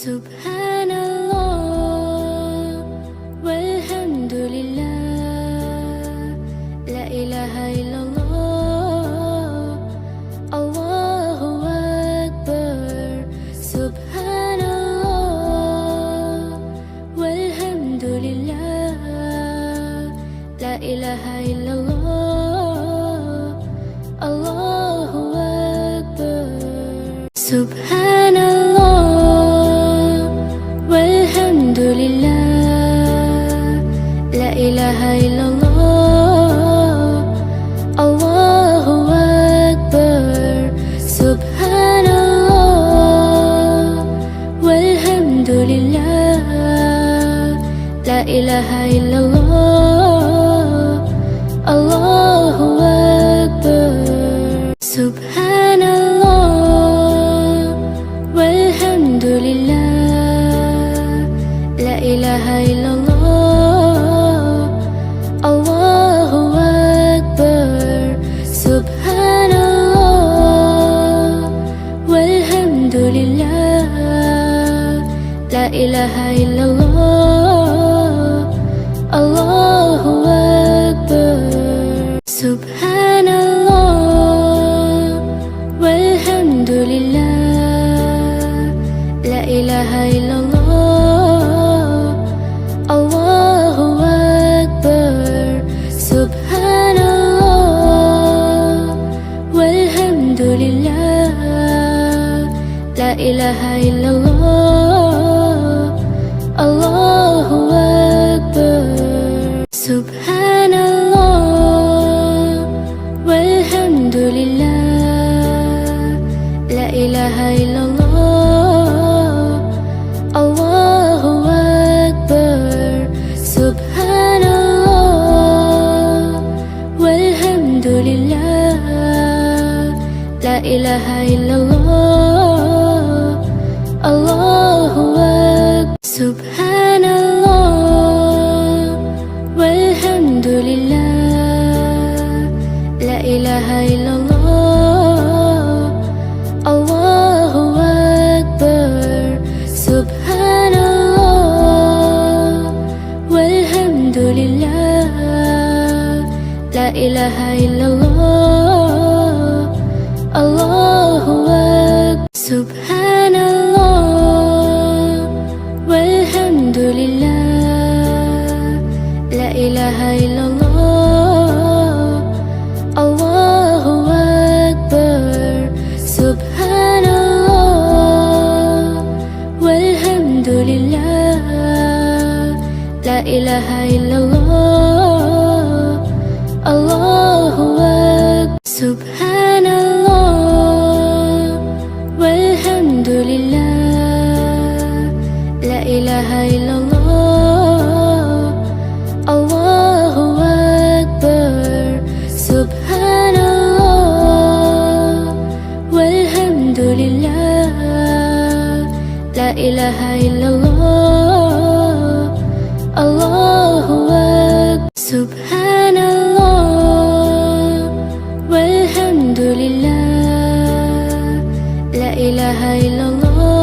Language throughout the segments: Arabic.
سبحان الله والحمد لله لا إله إلا الله الله أكبر سبحان الله والحمد لله لا إله إلا الله الله أكبر سبحان الله والحمد لله لا إله إلا الله الله أكبر سبحان الله والحمد لله لا إله إلا الله الله أكبر سبحان الله والحمد لله لا إله إلا الله الله أكبر سبحان الله والحمد لله لا إله إلا الله الله أكبر سبحان الله والحمد لله لا إله إلا الله الله أكبر سبحان الله والحمد لله لا إله إلا الله الله أكبر سبحان الله والحمد لله لا إله إلا الله الله أكبر سبحان الله والحمد لله لا إله إلا الله الله أكبر سبحان الله والحمد لله لا إله إلا الله الله أكبر سبحان الله والحمد لله لا إله إلا الله الله أكبر سبحان الله والحمد لله لا إله إلا الله الله أكبر سبحان الله والحمد لله لا إله إلا الله الله أكبر سبحان الله والحمد لله لا إله إلا الله الله أكبر سبحان الله والحمد لله لا إله إلا الله الله أكبر سبحان الله والحمد لله لا إله إلا الله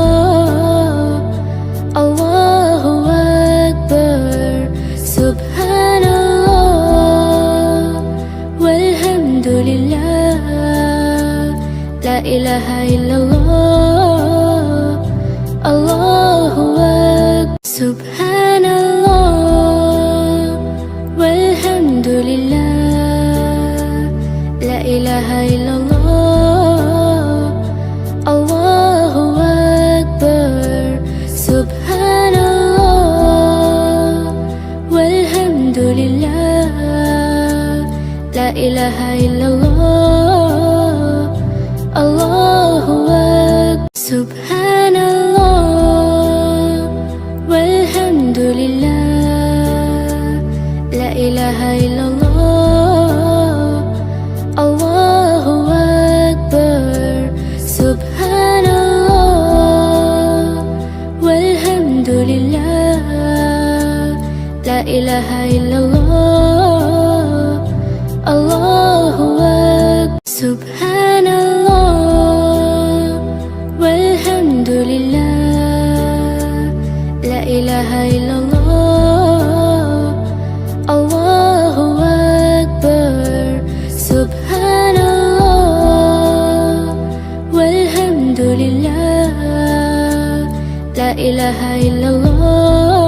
الله أكبر سبحان الله والحمد لله لا إله إلا الله الله أكبر سبحان الله والحمد لله لا إله إلا الله الله أكبر سبحان الله والحمد لله لا إله إلا الله الله أكبر سبحان الله والحمد لله لا إله إلا الله الله أكبر سبحان الله والحمد لله لا إله إلا الله الله أكبر سبحان الله والحمد لله ilaha illallah, Allahu Akbar, Subhanallah, walhamdulillah, la ilaha illallah.